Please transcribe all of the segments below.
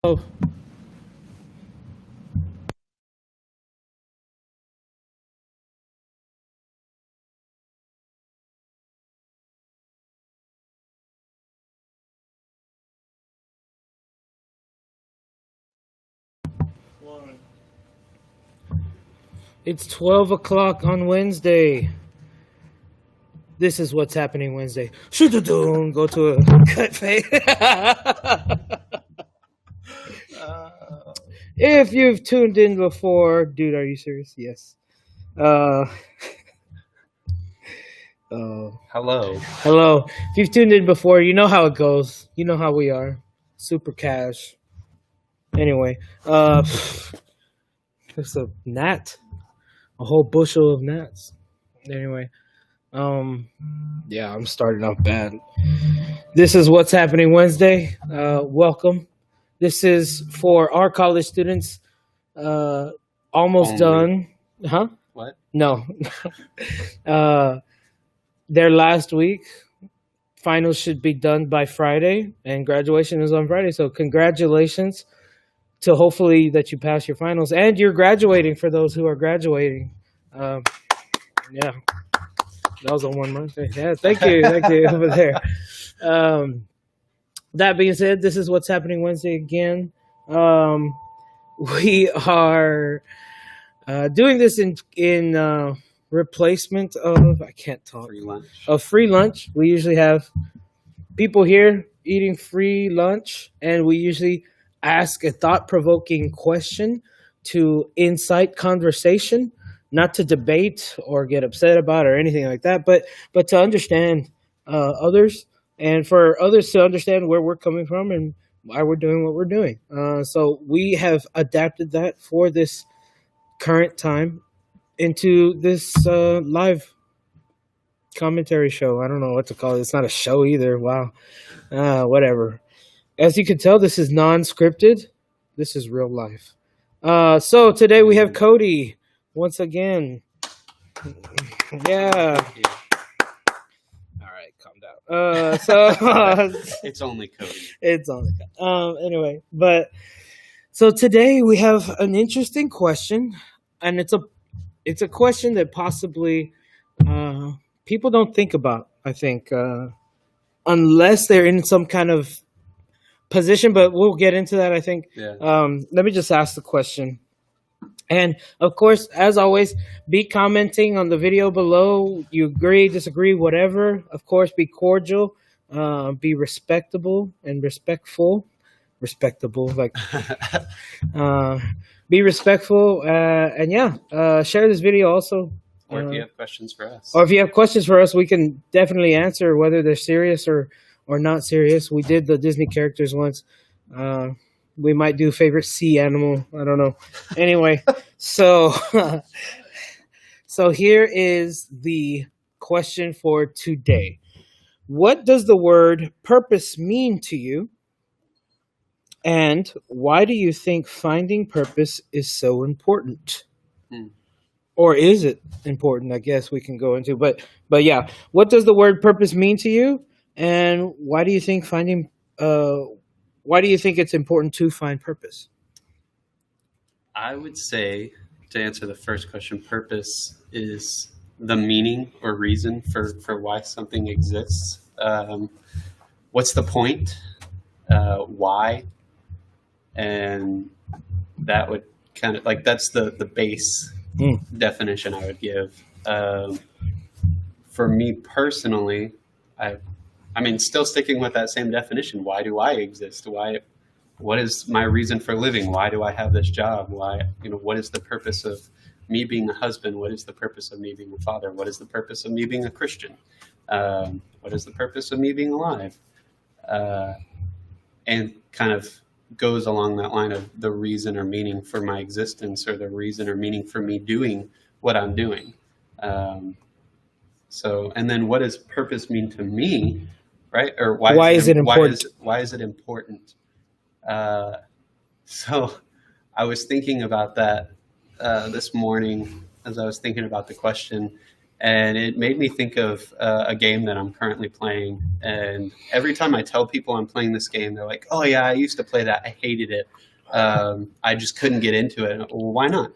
Oh, it's 12 o'clock on Wednesday. This is what's happening Wednesday. Shoot-a-doom, go to a cut fade. If you've tuned in before, dude, are you serious? Yes. Uh, Hello. Hello. If you've tuned in before, you know how it goes. You know how we are. Super cash. Anyway, there's a gnat. A whole bushel of gnats. Anyway, yeah, I'm starting off bad. This is what's happening Wednesday. Welcome. This is for our college students. Almost Only. done. Huh? What? No. Their last week. Finals should be done by Friday, and graduation is on Friday. So congratulations to hopefully that you pass your finals and you're graduating for those who are graduating. Um, yeah, that was on one month. Yeah, thank you over there. That being said, this is what's happening Wednesday again. We are doing this in replacement of I can't talk Free lunch. of free lunch. We usually have people here eating free lunch, and we usually ask a thought-provoking question to incite conversation, not to debate or get upset about or anything like that, but to understand others and for others to understand where we're coming from and why we're doing what we're doing. So we have adapted that for this current time into this live commentary show. I don't know what to call it. It's not a show either. Wow. Whatever. As you can tell, this is non-scripted. This is real life. So today we have Cody once again. Yeah. All right, calm down. It's only Cody. It's only anyway, but so today we have an interesting question, and it's a question that possibly people don't think about. I think unless they're in some kind of position, but we'll get into that. I think. Yeah. Let me just ask the question. And of course, as always, be commenting on the video below. You agree, disagree, whatever. Of course, be cordial, be respectable and respectful. Respectable, like be respectful, and yeah, share this video also. Or if you have questions for us. Or if you have questions for us, we can definitely answer whether they're serious or not serious. We did the Disney characters once. We might do favorite sea animal. I don't know. Anyway, so so here is the question for today. What does the word purpose mean to you? And why do you think finding purpose is so important? Or is it important? I guess we can go into, but yeah, what does the word purpose mean to you? And why do you think why do you think it's important to find purpose? I would say, to answer the first question, purpose is the meaning or reason for why something exists. What's the point? Why? And that would kind of that's the base definition I would give. For me personally, I mean, still sticking with that same definition. Why do I exist? What is my reason for living? Why do I have this job? What is the purpose of me being a husband? What is the purpose of me being a father? What is the purpose of me being a Christian? What is the purpose of me being alive? And kind of goes along that line of the reason or meaning for my existence, or the reason or meaning for me doing what I'm doing. And then what does purpose mean to me, right? Or why is it important? Why is it important? So I was thinking about that this morning as I was thinking about the question, And it made me think of a game that I'm currently playing. And every time I tell people I'm playing this game, they're like, "Oh yeah, I used to play that. I hated it. I just couldn't get into it." Well, why not?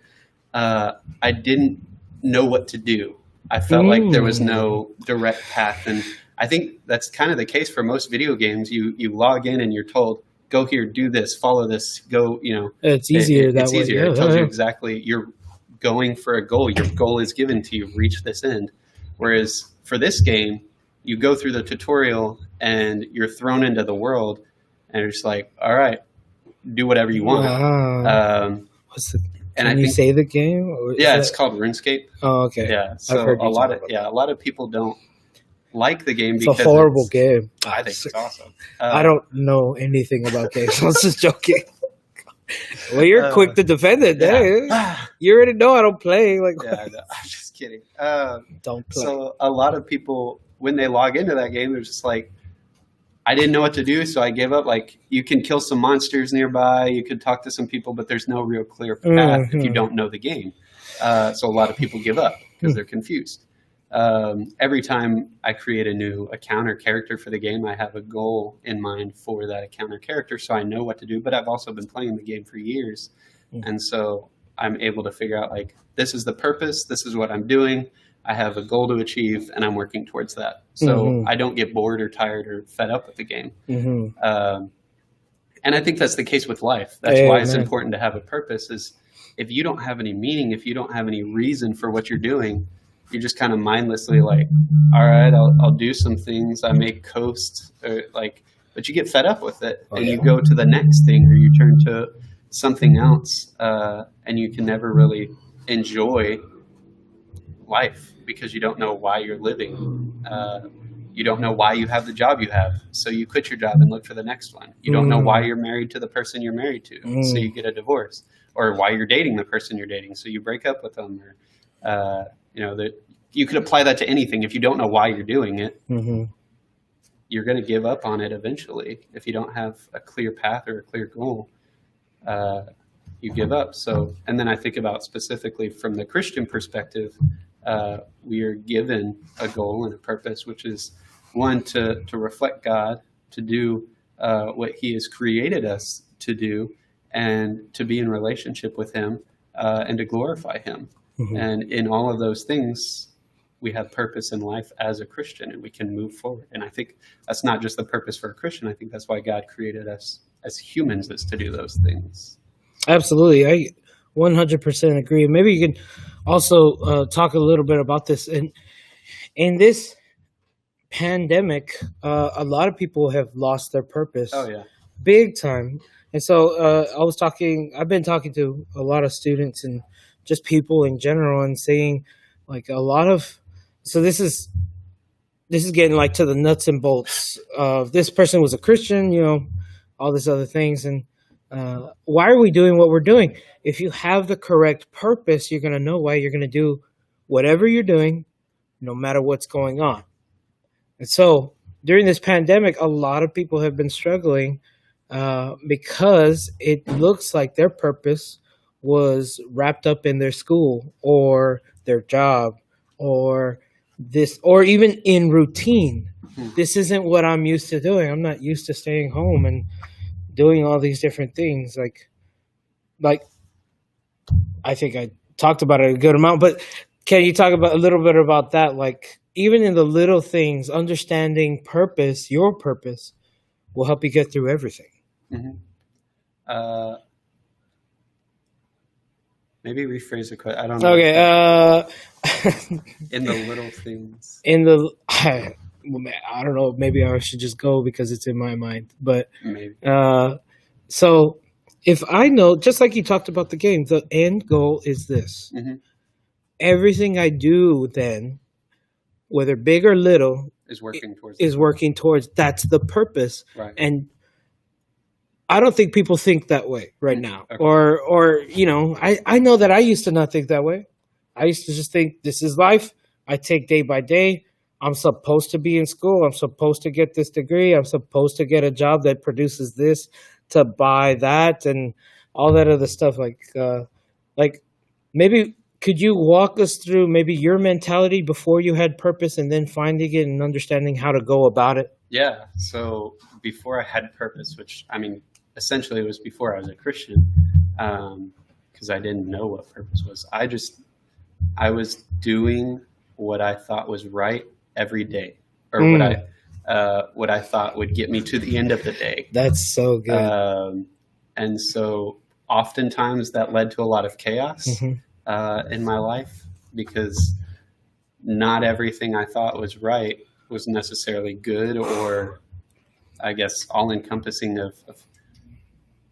I didn't know what to do. I felt like there was no direct path, and I think that's kind of the case for most video games. You log in and you're told, "Go here, do this, follow this, go." It's easier that it's way. easier. Yeah, It tells yeah. you exactly. You're going for a goal. Your goal is given to you. Reach this end. Whereas for this game, you go through the tutorial and you're thrown into the world, and it's like, all right, do whatever you want. Wow. Um, Can I you think, say the game? Or yeah, is it's called RuneScape. Oh, okay. Yeah, I've so heard you a lot talk of about a lot of people don't like the game It's because a horrible game. I think it's awesome. I don't know anything about games. I was just joking. Well, you're quick to defend it. Yeah. You already know I don't play. Like, Yeah, no, I'm just kidding. don't play. So a lot of people, when they log into that game, they're just like, I didn't know what to do, so I gave up. Like, you can kill some monsters nearby, you could talk to some people, but there's no real clear path if you don't know the game. So a lot of people give up because they're confused. Every time I create a new account or character for the game, I have a goal in mind for that account or character, so I know what to do. But I've also been playing the game for years, and so I'm able to figure out, like, this is the purpose, this is what I'm doing, I have a goal to achieve, and I'm working towards that. So I don't get bored or tired or fed up with the game. And I think that's the case with life. That's why it's important to have a purpose. Is if you don't have any meaning, if you don't have any reason for what you're doing, you're just kind of mindlessly like, all right, I'll do some things. I may coast, or like, but you get fed up with it, and you go to the next thing, or you turn to something else, and you can never really enjoy life because you don't know why you're living. You don't know why you have the job you have, so you quit your job and look for the next one. You don't know why you're married to the person you're married to, so you get a divorce, or why you're dating the person you're dating, so you break up with them. Or that you could apply that to anything. If you don't know why you're doing it, you're going to give up on it eventually. If you don't have a clear path or a clear goal, you give up. So, and then I think about specifically from the Christian perspective, we are given a goal and a purpose, which is one, to reflect God, to do what He has created us to do, and to be in relationship with Him, and to glorify Him. And in all of those things, we have purpose in life as a Christian, and we can move forward. And I think that's not just the purpose for a Christian. I think that's why God created us as humans, is to do those things. Absolutely. I 100% agree. Maybe you could also talk a little bit about this. And in this pandemic, a lot of people have lost their purpose. Oh, yeah. Big time. And so I've been talking to a lot of students and just people in general, and saying, like, a lot of, so this is getting like to the nuts and bolts of, this person was a Christian, all these other things. And why are we doing what we're doing? If you have the correct purpose, you're going to know why you're going to do whatever you're doing, no matter what's going on. And so during this pandemic, a lot of people have been struggling because it looks like their purpose was wrapped up in their school or their job or this, or even in routine. This isn't what I'm used to doing. I'm not used to staying home and doing all these different things. Like I think I talked about it a good amount, but can you talk about a little bit about that? Like, even in the little things, understanding purpose, your purpose, will help you get through everything. Maybe rephrase the question. I don't know. Okay. In the little things. I don't know. Maybe I should just go because it's in my mind. But maybe. So if I know, just like you talked about the game, the end goal is this. Everything I do then, whether big or little, is working towards. That's the purpose. Right. And I don't think people think that way right now. Okay. Or I know that I used to not think that way. I used to just think, this is life. I take day by day. I'm supposed to be in school. I'm supposed to get this degree. I'm supposed to get a job that produces this, to buy that, and all that other stuff. Like maybe could you walk us through maybe your mentality before you had purpose and then finding it and understanding how to go about it? Yeah. So before I had purpose, which I mean, essentially it was before I was a Christian, because I didn't know what purpose was. I was doing what I thought was right every day, or what I thought would get me to the end of the day. That's so good. And so oftentimes that led to a lot of chaos in my life, because not everything I thought was right was necessarily good, or I guess all encompassing of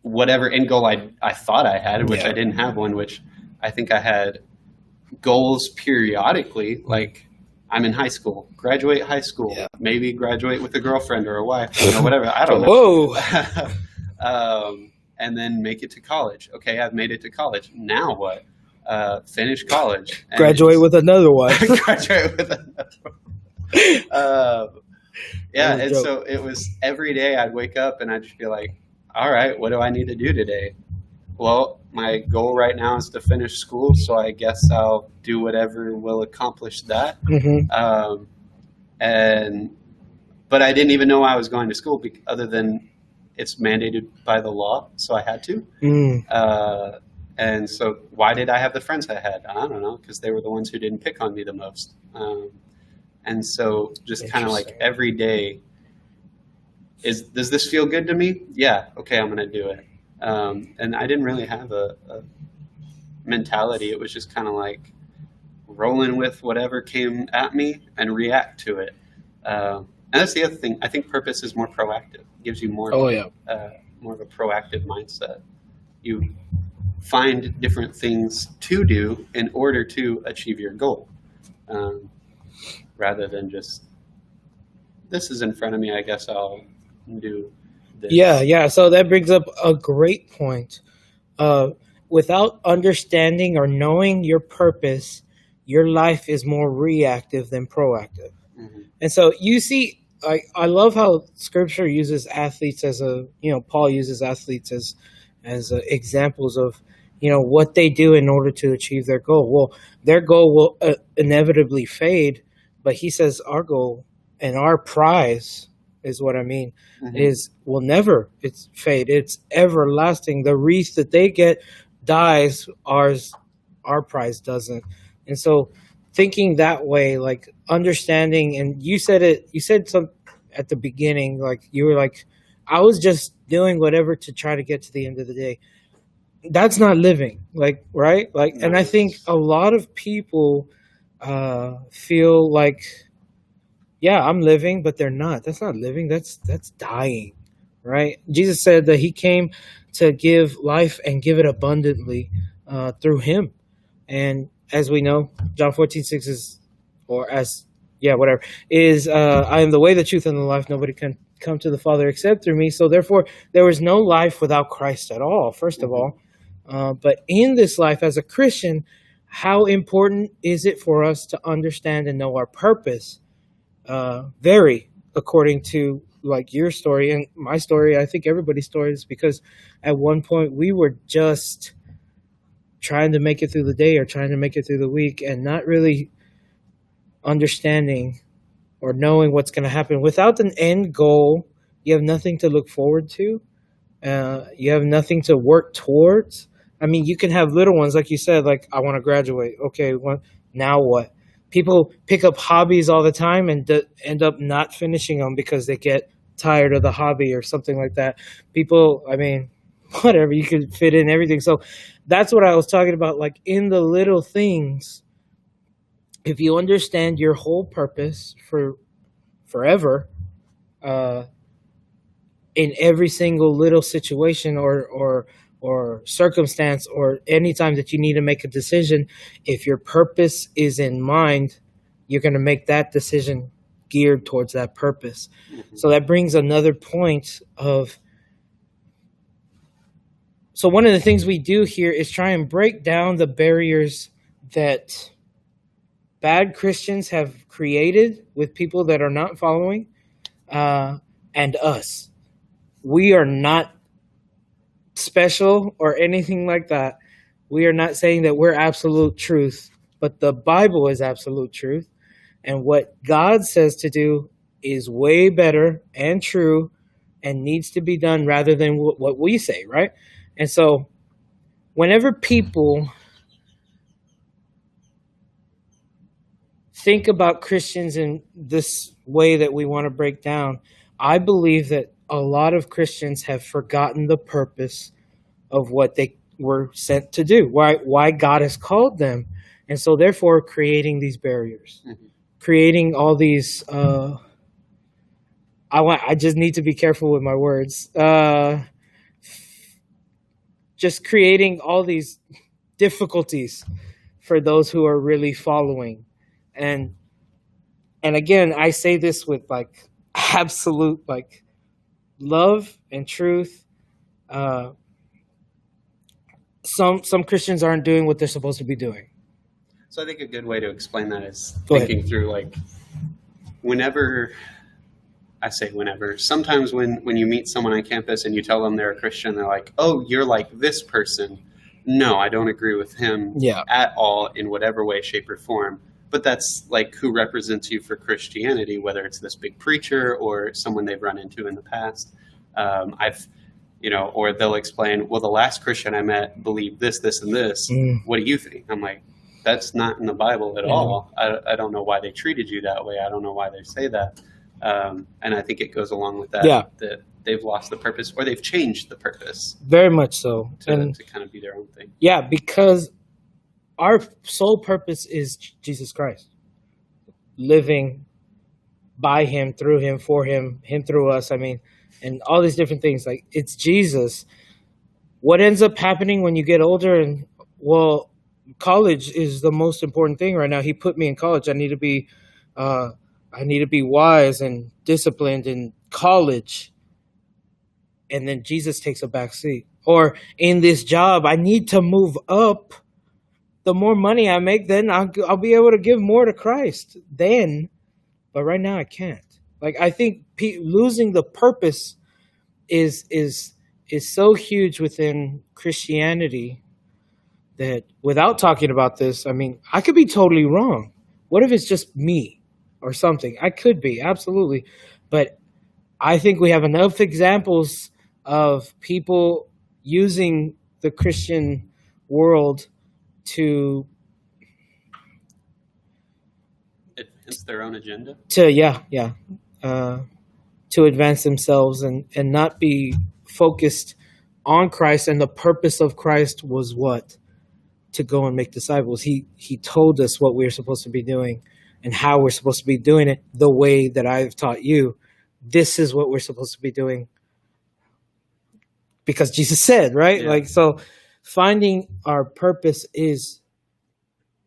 whatever end goal I thought I had, which I didn't have one, which I think I had goals periodically, like I'm in high school, graduate high school, maybe graduate with a girlfriend or a wife, whatever. I don't know. Whoa. And then make it to college. Okay, I've made it to college. Now what? Finish college. And graduate with another one. Graduate with another one. And so it was every day I'd wake up and I'd just be like, all right, what do I need to do today? Well, my goal right now is to finish school, so I guess I'll do whatever will accomplish that. But I didn't even know I was going to school, other than it's mandated by the law, so I had to. And so why did I have the friends I had? I don't know, because they were the ones who didn't pick on me the most. And so just kind of like every day, does this feel good to me? Yeah, okay, I'm going to do it. And I didn't really have a mentality. It was just kind of like rolling with whatever came at me and react to it. And that's the other thing. I think purpose is more proactive. It gives you more of a proactive mindset. You find different things to do in order to achieve your goal, rather than just, this is in front of me, I guess I'll do this. Yeah. So that brings up a great point. Without understanding or knowing your purpose, your life is more reactive than proactive. And so you see, I love how Scripture uses athletes as Paul uses athletes as examples of, what they do in order to achieve their goal. Well, their goal will inevitably fade, but he says our goal and our prize is what I mean, will never fade. It's everlasting. The wreath that they get dies, our prize doesn't. And so thinking that way, like understanding, and you said some at the beginning, like you were like, I was just doing whatever to try to get to the end of the day. That's not living, like, right? Like, and I think a lot of people feel like, yeah, I'm living, but they're not. That's not living. That's dying, right? Jesus said that he came to give life and give it abundantly through him. And as we know, John 14:6 is, I am the way, the truth, and the life. Nobody can come to the Father except through me. So therefore, there was no life without Christ at all, first of all. But in this life, as a Christian, how important is it for us to understand and know our purpose? Very, according to like your story and my story. I think everybody's story is because at one point we were just trying to make it through the day or trying to make it through the week and not really understanding or knowing what's going to happen. Without an end goal, you have nothing to look forward to. You have nothing to work towards. I mean, you can have little ones, like you said, like, I want to graduate. Okay, now what? People pick up hobbies all the time and end up not finishing them because they get tired of the hobby or something like that. People, I mean, whatever, you could fit in everything. So that's what I was talking about, like in the little things. If you understand your whole purpose for forever, in every single little situation or circumstance, or any time that you need to make a decision, if your purpose is in mind, you're going to make that decision geared towards that purpose. So that brings another point of, so one of the things we do here is try and break down the barriers that bad Christians have created with people that are not following, and us. We are not special or anything like that. We are not saying that we're absolute truth, but the Bible is absolute truth. And what God says to do is way better and true and needs to be done rather than what we say, right? And so whenever people think about Christians in this way that we want to break down, I believe that a lot of Christians have forgotten the purpose of what they were sent to do, why God has called them. And so therefore creating these barriers, creating all these, I just need to be careful with my words. Just creating all these difficulties for those who are really following. And again, I say this with like absolute like love and truth. Some Christians aren't doing what they're supposed to be doing. So I think a good way to explain that is Go thinking through like sometimes when you meet someone on campus and you tell them they're a Christian, they're like, oh, you're like this person. No, I don't agree with him at all in whatever way, shape, or form. But that's like who represents you for Christianity, whether it's this big preacher or someone they've run into in the past. Or they'll explain, well, the last Christian I met believed this, this, and this. What do you think? I'm like, that's not in the Bible at all. I don't know why they treated you that way. I don't know why they say that. And I think it goes along with that, that they've lost the purpose or they've changed the purpose. Very much so. To kind of be their own thing. Yeah, because our sole purpose is Jesus Christ. Living by him, through him, for him, him through us. I mean, and all these different things. Like, it's Jesus. What ends up happening when you get older and, well, college is the most important thing right now. He put me in college. I need to be wise and disciplined in college. And then Jesus takes a back seat. Or in this job, I need to move up. The more money I make, then I'll be able to give more to Christ then. But right now I can't. Like, I think losing the purpose is so huge within Christianity that without talking about this, I mean, I could be totally wrong. What if it's just me or something? I could be, absolutely. But I think we have enough examples of people using the Christian world to advance their own agenda. To advance themselves and not be focused on Christ. And the purpose of Christ was what? To go and make disciples. He told us what we're supposed to be doing and how we're supposed to be doing it the way that I've taught you. This is what we're supposed to be doing because Jesus said, right? Yeah. Like, so finding our purpose is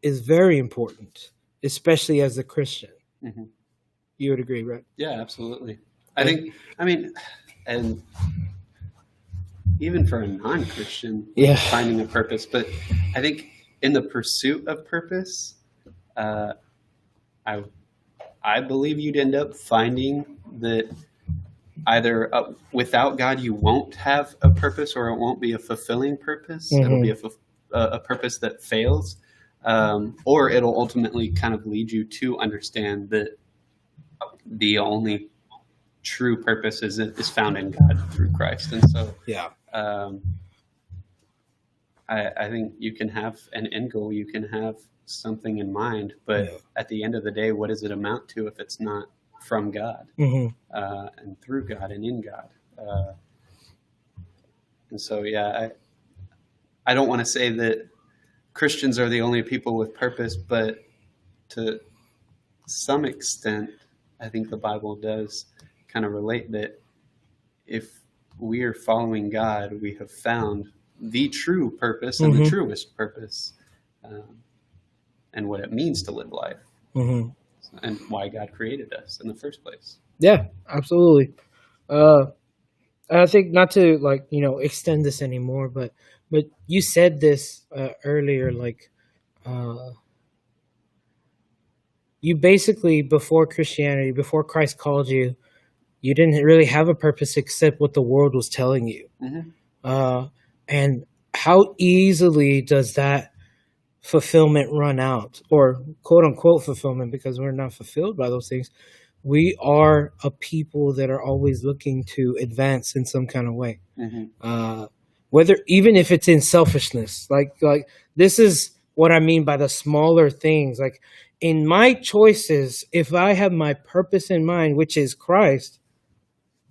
very important, especially as a Christian. Mm-hmm. You would agree, right? Yeah, absolutely. And even for a non-Christian, finding a purpose. But I think in the pursuit of purpose, I believe you'd end up finding that either without God, you won't have a purpose, or it won't be a fulfilling purpose. Mm-hmm. It'll be a purpose that fails, or it'll ultimately kind of lead you to understand that the only true purpose is found in God through Christ. And so, I think you can have an end goal, you can have something in mind, but at the end of the day, what does it amount to if it's not from God, and through God and in God? And so, I don't want to say that Christians are the only people with purpose, but to some extent, I think the Bible does kind of relate that if we are following God, we have found the true purpose and the truest purpose, and what it means to live life, and why God created us in the first place. Yeah, absolutely. I think not to extend this anymore, but you said this earlier, you basically, before Christianity, before Christ called you, you didn't really have a purpose except what the world was telling you. And how easily does that fulfillment run out, or quote unquote fulfillment, because we're not fulfilled by those things. We are a people that are always looking to advance in some kind of way. Whether, even if it's in selfishness, like this is what I mean by the smaller things. Like in my choices, if I have my purpose in mind, which is Christ,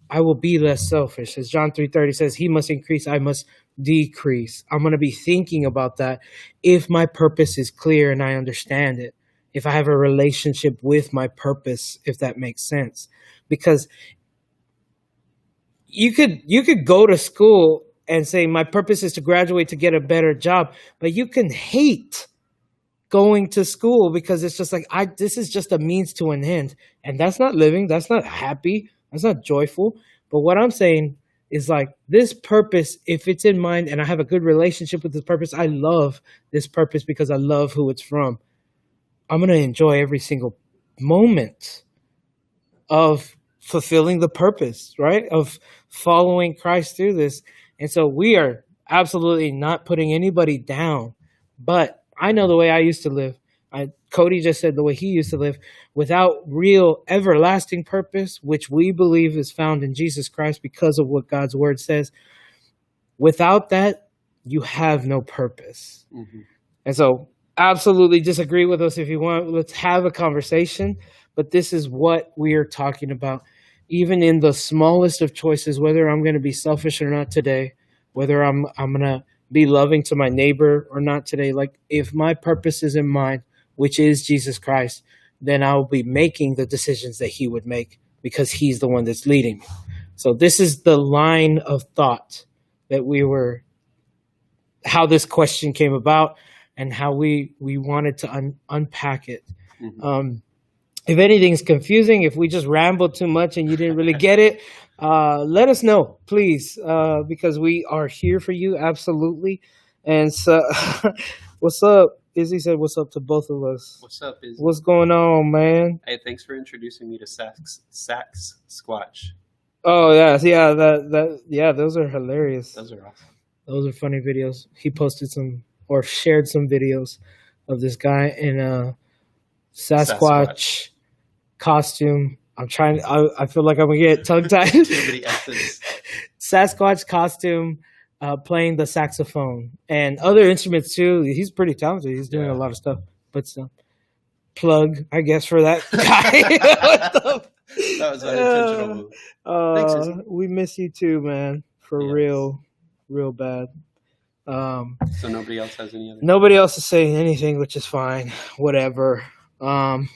I will be less selfish. As John 3:30 says, he must increase, I must decrease. I'm going to be thinking about that if my purpose is clear and I understand it. If I have a relationship with my purpose, if that makes sense. Because you could go to school and say, my purpose is to graduate to get a better job, but you can hate going to school because it's just like, this is just a means to an end. And that's not living. That's not happy. That's not joyful. But what I'm saying is like this purpose, if it's in mind and I have a good relationship with this purpose, I love this purpose because I love who it's from. I'm going to enjoy every single moment of fulfilling the purpose, right? Of following Christ through this. And so we are absolutely not putting anybody down, but I know the way I used to live. Cody just said the way he used to live without real everlasting purpose, which we believe is found in Jesus Christ because of what God's word says. Without that, you have no purpose. And so absolutely disagree with us if you want. Let's have a conversation. But this is what we are talking about. Even in the smallest of choices, whether I'm going to be selfish or not today, whether I'm going to be loving to my neighbor or not today. Like if my purpose is in mind, which is Jesus Christ, then I will be making the decisions that he would make because he's the one that's leading me. So this is the line of thought that how this question came about and how we wanted to unpack it. If anything's confusing, if we just rambled too much and you didn't really get it, let us know, please, because we are here for you, absolutely. And so, what's up? Izzy said, "What's up" to both of us. What's up, Izzy? What's going on, man? Hey, thanks for introducing me to Sax Squatch. Oh yeah, those are hilarious. Those are awesome. Those are funny videos. He posted some or shared some videos of this guy in a Sasquatch costume. I feel like I'm gonna get tongue tied. Too many S's. Sasquatch costume, playing the saxophone and other instruments too. He's pretty talented. He's doing a lot of stuff. But plug, I guess, for that guy. That was unintentional move. Thanks, Izzy. We miss you too, man. For real bad. So nobody else has any other? Nobody else is saying anything, which is fine. Whatever.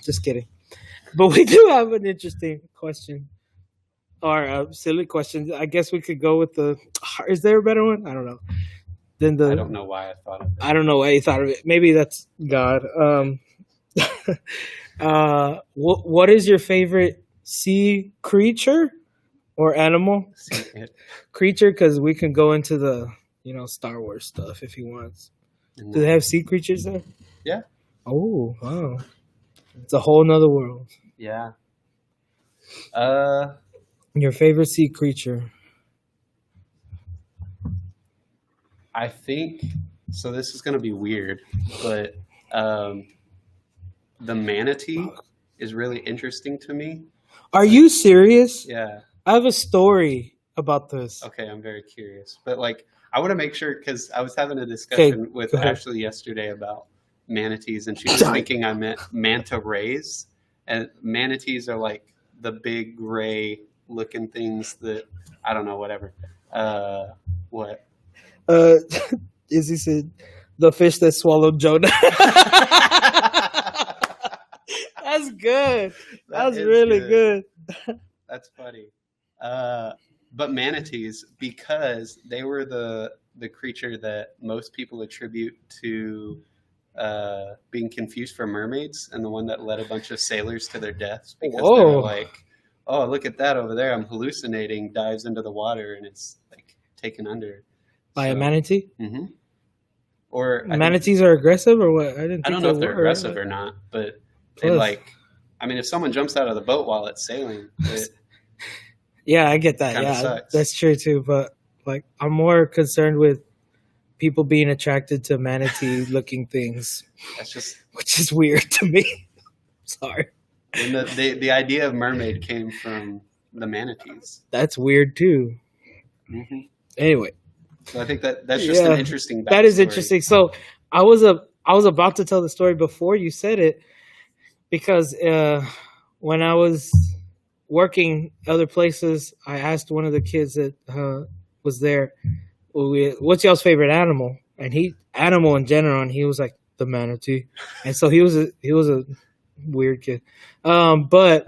Just kidding. But we do have an interesting question. Or a silly question. I guess we could go with is there a better one? I don't know. I don't know why I thought of it. I don't know why you thought of it. Maybe that's God. What is your favorite sea creature or animal? Creature, because we can go into the Star Wars stuff if he wants. Do they have sea creatures there? Yeah. Oh, wow. It's a whole nother world. Yeah. Your favorite sea creature? I think so. This is going to be weird, but the manatee is really interesting to me. Are you serious? Yeah. I have a story about this. Okay, I'm very curious, but I want to make sure because I was having a discussion with Ashley yesterday about manatees, and she was thinking I meant manta rays, and manatees are like the big gray looking things that I don't know, whatever. What? Izzy said the fish that swallowed Jonah. That's good. That's really good. That's funny. But manatees, because they were the creature that most people attribute to being confused for mermaids, and the one that led a bunch of sailors to their deaths because they were like, "Oh, look at that over there! I'm hallucinating." Dives into the water and it's like taken under by a manatee. Mm-hmm. Or manatees are aggressive, or what? I don't know if they're aggressive or not, but they if someone jumps out of the boat while it's sailing, yeah, I get that. Yeah, sucks. That's true too. But I'm more concerned with people being attracted to manatee looking things, That's just which is weird to me. Sorry. and the idea of mermaid came from the manatees. That's weird too. Hmm. Anyway, So I think that's just Yeah, an interesting. that is backstory. interesting. So I was about to tell the story before you said it because when I was working other places, I asked one of the kids that was there, "What's y'all's favorite animal?" And animal in general, and he was like the manatee. And so he was a weird kid, but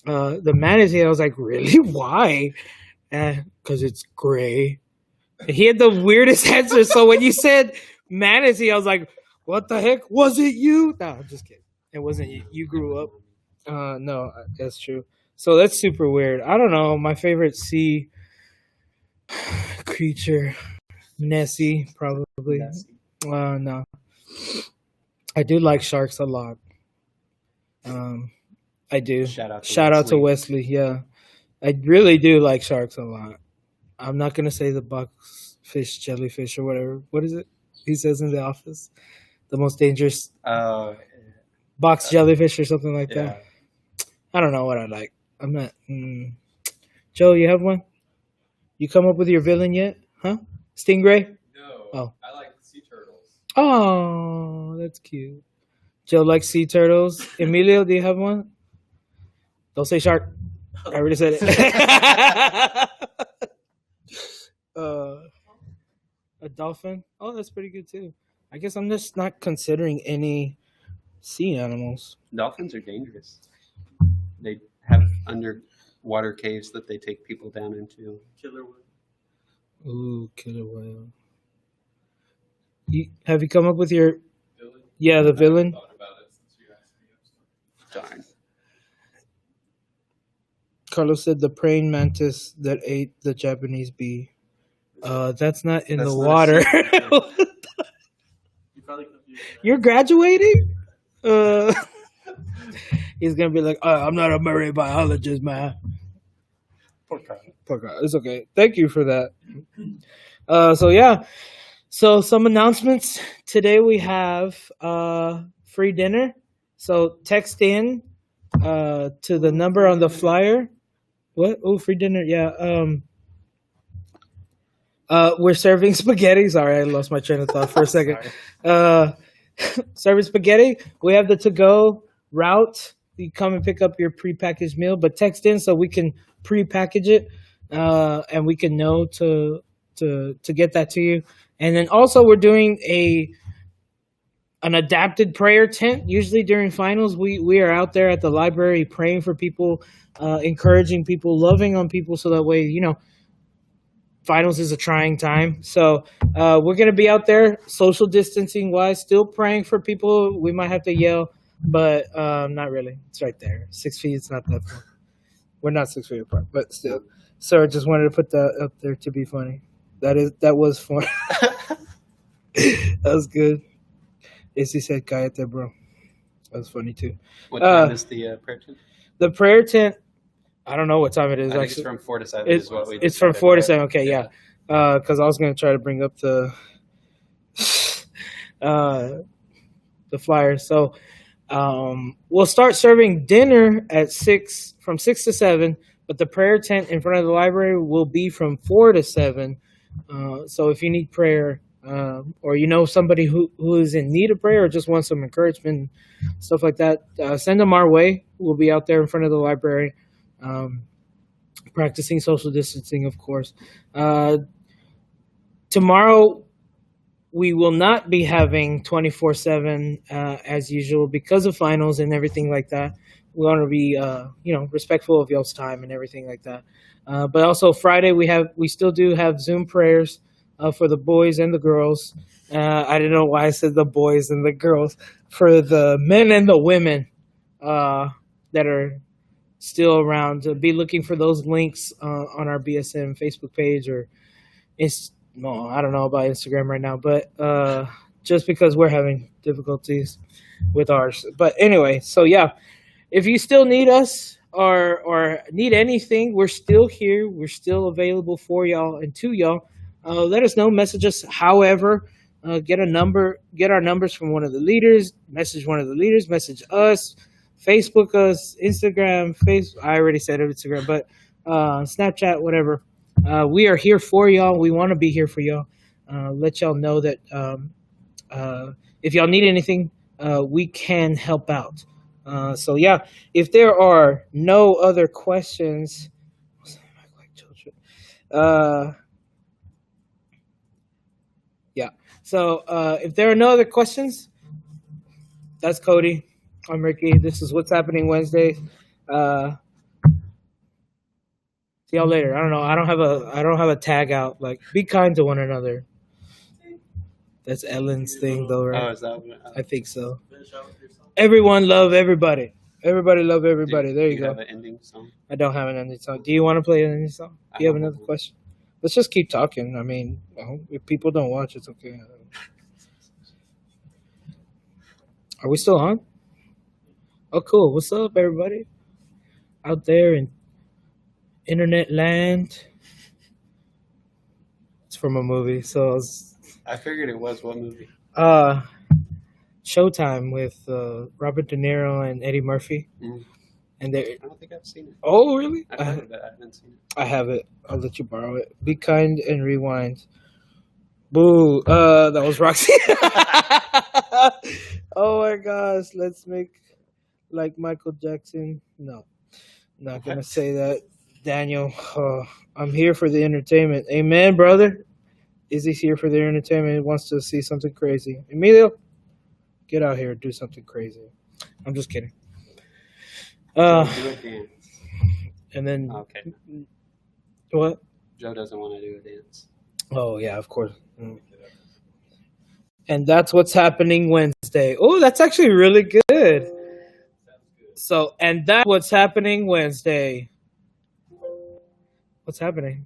the manatee, I was like, really? Why? Because it's gray. And he had the weirdest answer. So when you said manatee, I was like, what the heck? Was it you? No, I'm just kidding. It wasn't you. You grew up. No, that's true. So that's super weird. I don't know. My favorite sea creature, Nessie, probably. No, I do like sharks a lot. I do. Shout out to Wesley. Yeah, I really do like sharks a lot. I'm not gonna say the box fish, jellyfish, or whatever. What is it? He says in the office, the most dangerous box jellyfish or something like yeah. that. I don't know what I like. I'm not. Joe, you have one? You come up with your villain yet? Huh? Stingray? No. Oh. I like sea turtles. Oh, that's cute. Joe likes sea turtles. Emilio, do you have one? Don't say shark. I already said it. A dolphin? Oh, that's pretty good too. I guess I'm just not considering any sea animals. Dolphins are dangerous. They have underwater caves that they take people down into. Killer whale. Ooh, killer whale. Have you come up with your Villain. the I haven't villain? thought about it since you asked me. Darn. Carlos said the praying mantis that ate the Japanese bee. That's not in That's the not a water. You probably confused me. You're graduating? He's gonna be like, I'm not a marine biologist, man. Poor guy. Poor guy. It's okay. Thank you for that. So yeah. So some announcements. Today we have free dinner. So text in to the number on the flyer. What? Oh, free dinner. Yeah. We're serving spaghetti. Sorry, I lost my train of thought for a second. Serving spaghetti. We have the to-go route. You come and pick up your prepackaged meal, but text in so we can pre-package it, and we can know to get that to you. And then also we're doing an adapted prayer tent. Usually during finals, we are out there at the library praying for people, encouraging people, loving on people, so that way, finals is a trying time. So we're going to be out there social distancing wise, still praying for people. We might have to yell, but not really. It's right there. 6 feet, it's not that far. We're not 6 feet apart, but still. So I just wanted to put that up there to be funny. That was fun. That was good. Izzy said, "Cállate, bro." That was funny too. What time is the prayer tent? The prayer tent. I don't know what time it is. I think it's actually, from 4 to 7 it's, is what we it's from decided, 4 to right? 7. Okay, yeah. Because I was gonna try to bring up the flyer. So we'll start serving dinner at 6, from 6 to 7. But the prayer tent in front of the library will be from 4 to 7. So if you need prayer, or somebody who is in need of prayer or just wants some encouragement, stuff like that, send them our way. We'll be out there in front of the library, practicing social distancing, of course. Tomorrow, we will not be having 24/7 as usual because of finals and everything like that. We want to be, respectful of y'all's time and everything like that. But also Friday, we still do have Zoom prayers for the boys and the girls. I don't know why I said the boys and the girls. For the men and the women that are still around, be looking for those links on our BSM Facebook page, or I don't know about Instagram right now, but just because we're having difficulties with ours. But anyway, so yeah, if you still need us or need anything, we're still here. We're still available for y'all and to y'all. let us know. Message us. However, get our numbers from one of the leaders. Message one of the leaders. Message us. Facebook us. Instagram. I already said Instagram, but Snapchat, whatever. We are here for y'all. We want to be here for y'all. Let y'all know that if y'all need anything, we can help out. So yeah, if there are no other questions, yeah. So if there are no other questions, that's Cody. I'm Ricky. This is What's Happening Wednesday. See y'all later. I don't know. I don't have a tag out. Like, be kind to one another. That's Ellen's thing, though, Oh, right? is that what? I think so. Finish out with yourself. Everyone love everybody. Everybody love everybody. There you do go. have an ending song? I don't have an ending song. Do you want to play an ending song? Do you have I don't another know. question? Let's just keep talking. I mean, if people don't watch, it's okay. Are we still on? Oh, cool. What's up, everybody? Out there in internet land. It's from a movie, so it's, I figured it was. What movie? Showtime with Robert De Niro and Eddie Murphy. Mm. And they. I don't think I've seen it. Oh, really? I've heard of it. I haven't seen it. I have it. I'll let you borrow it. Be kind and rewind. Boo. That was Roxy. Oh my gosh. Let's make like Michael Jackson. No. Not gonna say that. Daniel. I'm here for the entertainment. Amen, brother. Izzy's here for the entertainment. He wants to see something crazy. Emilio, get out here and do something crazy. I'm just kidding. Do a dance. And then Okay. what? Joe doesn't want to do a dance. Oh yeah, of course. Mm. And that's what's happening Wednesday. Oh, that's actually really good. So, and that's what's happening Wednesday. What's happening?